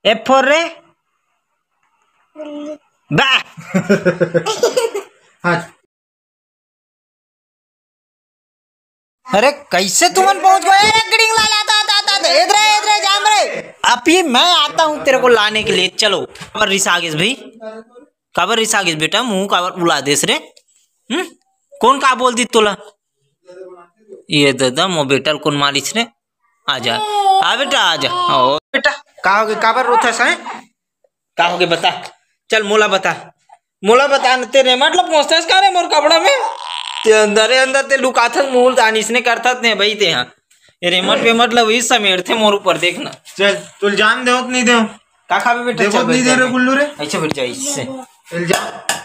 F for रे बा। हाँ अरे कैसे तुमन पहुंच गए? गिडिंग ला लाता इधर जाम रे। अब ये मैं आता हूँ तेरे को लाने के लिए। चलो काबर रिस आगिस भाई, काबर रिस आगिस बेटा, मुंह काबर उला देस रे। कौन का बोल दी तोला? ये दादा मो बेटा कौन मारिस रे? आजा आ बेटा आजा। ओ बेटा का होगे, काबर रोथस है? का होगे बता, चल मोला बता, मोला बता न तेरे मतलब पहुंचतस का रे मोर कपड़ा में? ते अंदर ते लुकाथस मूल दानिश ने करथत ने भाई ते हां रेमट पे मतलब इस समेट थे मोर ऊपर देखना। चल तू जान दे नहीं दे का खाबे बेटा? देखो नहीं दे रे गुल्लू रे। अच्छा बैठ जा इससे इल्जाम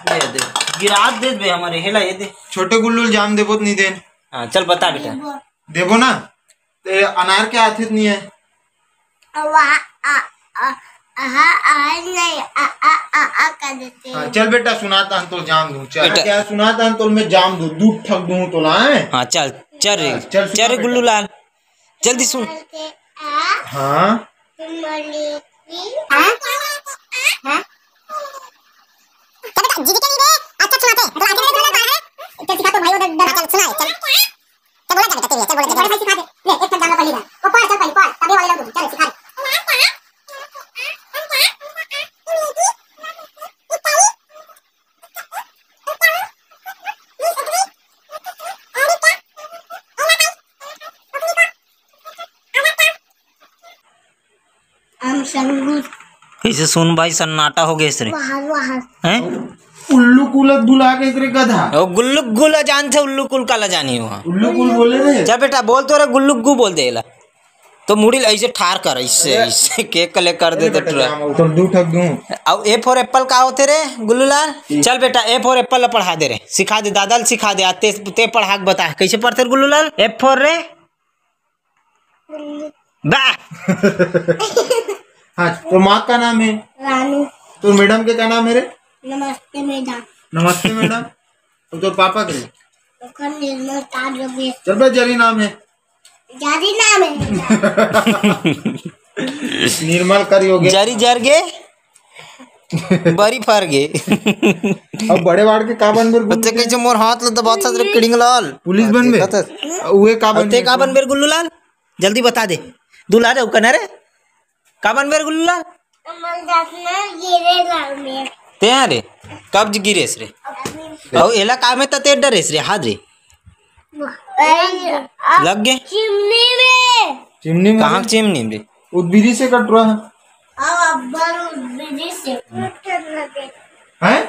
दे दे गिरा दे बे हमारे हेला ये दे छोटे गुल्लू इल्जाम देबो नहीं दे। हां चल बता बेटा। देबो ना ते अनार के हाथ नहीं है। चल बेटा सुनाता हूं तो जाम दूं। चल क्या सुनाता हूं तो मैं जाम दूं, दूध ठग दूं तो ना है। हां चल चल रे चल गुल्लू लाल जल्दी सुन। हाँ कैसे सुन भाई सन्नाटा हो गया इसरे हैं। उल्लू कुल बुला के इतरे गधा ओ गुल्लू गुल जान थे उल्लू कुल काला जानी हो। उल्लू कुल बोले रे। चल बेटा बोल तो रे गुल्लू गु बोल देला तो मुड़ी ऐसे ठार कर ऐसे केक कले कर दे तो दू ठग दूं। अब ए फॉर एप्पल का होते रे गुल्लू लाल? चल बेटा ए फॉर एप्पल पढ़ा दे रे, सिखा दे दादा सिखा दे। आते ते पढ़ा के बता कैसे पढ़ते गुल्लू लाल? एफ फॉर रे बा। हाँ तो माँ का नाम है रानू। तो मैडम के क्या नाम है रे? नमस्ते मैडम। नमस्ते मैडम। तो पापा के निर्मल ताज चल भाई जरी नाम है। जारी नाम है। निर्मल करी हो गया जरी जर गे बरी फर गे। अब बड़े वाड़ के का बन बेर बच्चे कैसे मोर हाथ ल दबा था रे किडिंग लाल पुलिस बन बे उहे का बन ते का बन बेर गुल्लू लाल जल्दी बता दे। दुला रे उकन रे का बन बेर गुल्लू लाल? ते रे कब गिरेस रे औ एला का में त ते डरेस रे हाथ रे लग गे चिमनी में। चिमनी में कहां चिमनी में? उदबिरी से कट रहा है। हैं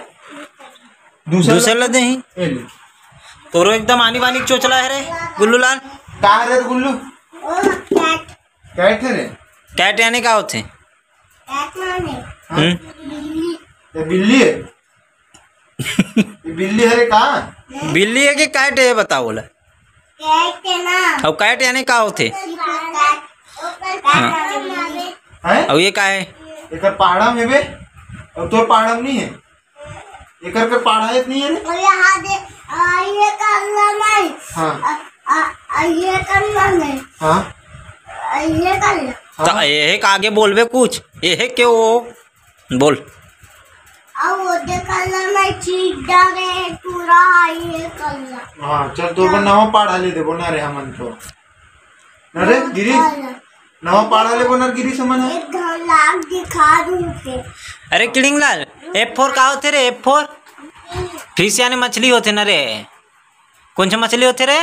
दूसरा लदे ही तोरो एकदम आनी वानी चोचला है रे गुल्लू लाल। का रे गुल्लू? कैट रे कैट यानी का होते? ये बिल्ली है। ये बिल्ली है रे का? बिल्ली है कि कैट है बता बोला। अब कैट यानी का होते? हैं अब ये का है? एकर पहाड़ा में बे और तो पहाड़ा में नहीं है। एकर के पहाड़ा है नहीं है रे। और यहाँ दे ये करना नहीं। हाँ ये करना नहीं। हाँ ये करना। तो ये आगे बोलबे कुछ ये क्यों बोल। अब वो दे करना मैं चीज डाले पूरा ये करना। हाँ चल तो नवा पहाड़ा ले देबो ना रे हमन तो अरे गिरी नवा पहाड़ा ले बोनर गिरी समन है। एक लाख दिखा दूँ के। अरे किडिंग लाल एफ फोर का होते रे? एफ फोर फिश यानी मछली होते ना रे? कौन सा मछली होते रे?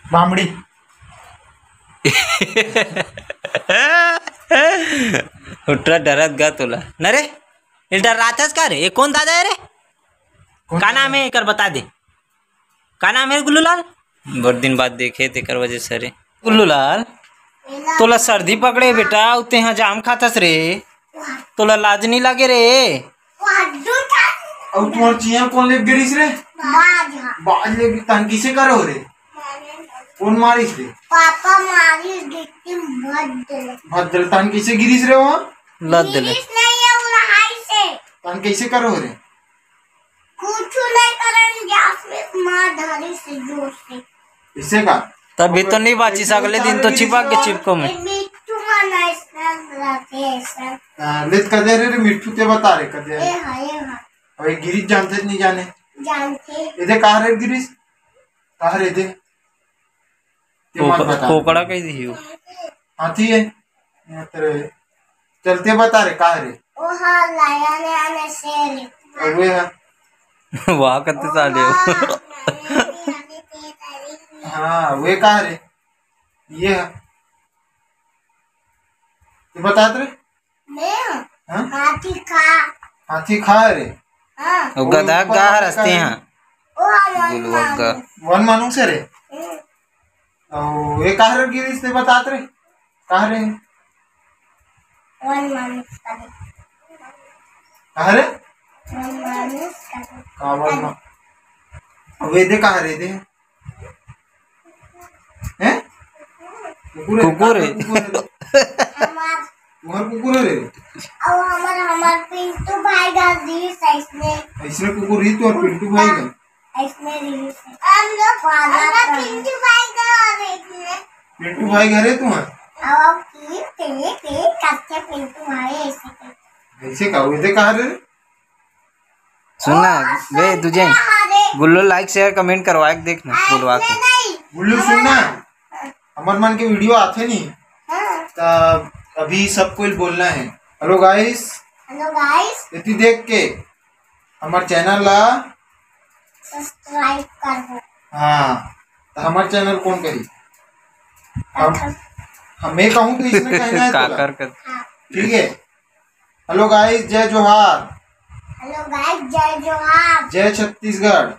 बामड़ी। उठरा डरत गा तुला न रे ये डर रातस का रे? ये कौन दादा है रे? का नाम है कर बता दे का नाम है गुल्लू लाल? बहुत दिन बाद देखे तेकर वजह से रे गुल्लू लाल तोला सर्दी पकड़े बेटा उते यहाँ जाम खातस रे तोला लाज नहीं लागे रे? अब तुम्हार चिया कौन ले गिरीस रे? बाज ले तन किसे करो रे? कौन मारिस रे? पापा मारिस देखती भद्र। भद्र तन किसे गिरीस रे वहाँ? लद दे नहीं है उड़ाई से। तन कैसे करो रे? कुछ नहीं करन गैस में मार धारी से जोर से। इससे का? तभी तो नहीं बाची अगले दिन तो छिपा के चिपको में। मिट्टू मना इसका रखे सर लेत कदे रे मिट्टू ते बता रे कदे ये है अबे गिरीश जानते नहीं जाने जानते इधे कहाँ रे गिरीश कहाँ रे इधे ते मत बता खोकड़ा कैसी है वो? हाथी है यहाँ तेरे चलते बता रे कहाँ रे ओ हाँ लाया ने आने से अब वे है वाह कितने साले हो। हाँ वे कहाँ रे ये है ये बता रे मैं हाँ हाथी खा रे हाँ वो गधा गाह रस्ते हैं ओ हमारे गुलवग्गा वन मानू से रे और ये कहाँ रे गिरीश ते बता रे कहाँ रे वन मानुस का कहाँ रे वन मानुस का कहाँ वन मा अब ये दे कहाँ रे दे हैं कुकुर है। हमार तुम्हार कुकुर है रे अब हमार पिंटू भाई का रील्स है इसमें इसने कुकुर ही तो और पिंटू भाई का इसमें रील्स है हम लोग बाजार पिंटू भाई का देखने पिंटू भाई घर है तुम्हार अब की ते कच्चे पिंटू भाई ऐसे ऐसे का हुए थे कहाँ रे सुनना वे तुझे गुल्लो लाइक शेयर कमेंट करवा के देखना बुलवा के गुल्लू सुनना अमर मन के वीडियो आते नहीं तब अभी सबको बोलना है हेलो गाइस इतनी देख के हमारे चैनल ला सब्सक्राइब कर दो हाँ तो हमारे चैनल कौन करी हमें कहूँ तो इसमें कहना है तोला। काकर कर ठीक है हेलो गाइस जय जोहार हेलो गाइस जय जोहार जय छत्तीसगढ़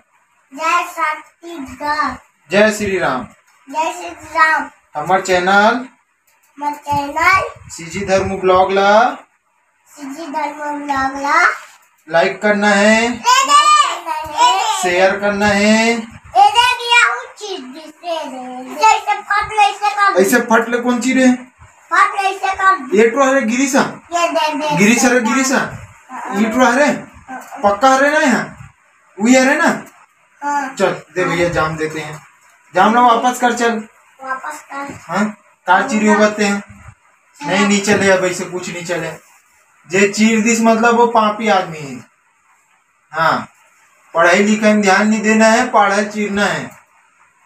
जय छत्तीसगढ़ जय श्री राम जय श्री राम हमारे चैनल मेरा चैनल सीजी धर्म ब्लॉग ला सीजी धर्म ब्लॉग ला लाइक करना है शेयर करना है ऐसे फट ले कौन ची रे एटो हरे गिरीशा गिरीश हरे गिरीशा ईटो हरे पक्का हरे ना यहाँ वही हरे ना चल दे भैया जाम देते हैं जाम ला वापस कर चल वापस कर हाँ कार चीरी होते हैं नहीं चले अब ऐसे कुछ नहीं चले जे चीर दिस मतलब वो पापी आदमी है हाँ पढ़ाई लिखाई में ध्यान नहीं देना है पढ़ाई चीरना है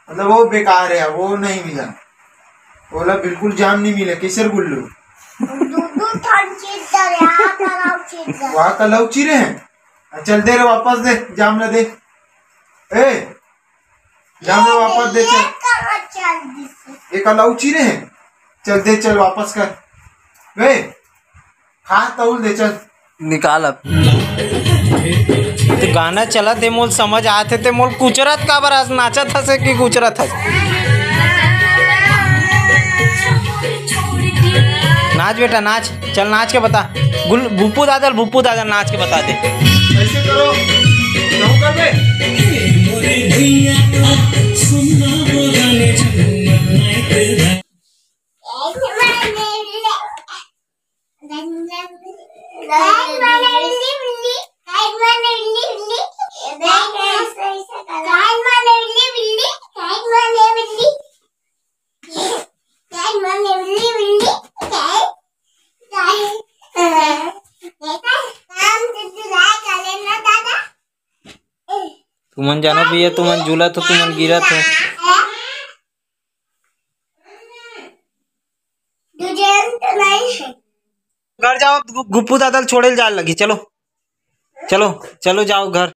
मतलब वो बेकार है वो नहीं मिला बोला बिल्कुल जाम नहीं मिला किसर गुल्लू वहाँ का लव चीरे हैं चल दे रे वापस दे जाम ला दे ए जाम ला वापस दे चल एक लव चीरे हैं चल दे चल वापस कर वे खा तौल दे चल निकाल अब तो गाना चला ते मोल समझ आते ते मोल कुचरत का बरस नाचत हसे कि कुचरत हस नाच बेटा नाच चल नाच के बता भूपू दादल नाच के बता दे ऐसे करो क्यों कर बे तुमन जानो भैया तुमन झूलत हो तुमन गिरत हो घर जाओ गुप्पू दादल छोड़े जाल लगी चलो चलो चलो जाओ घर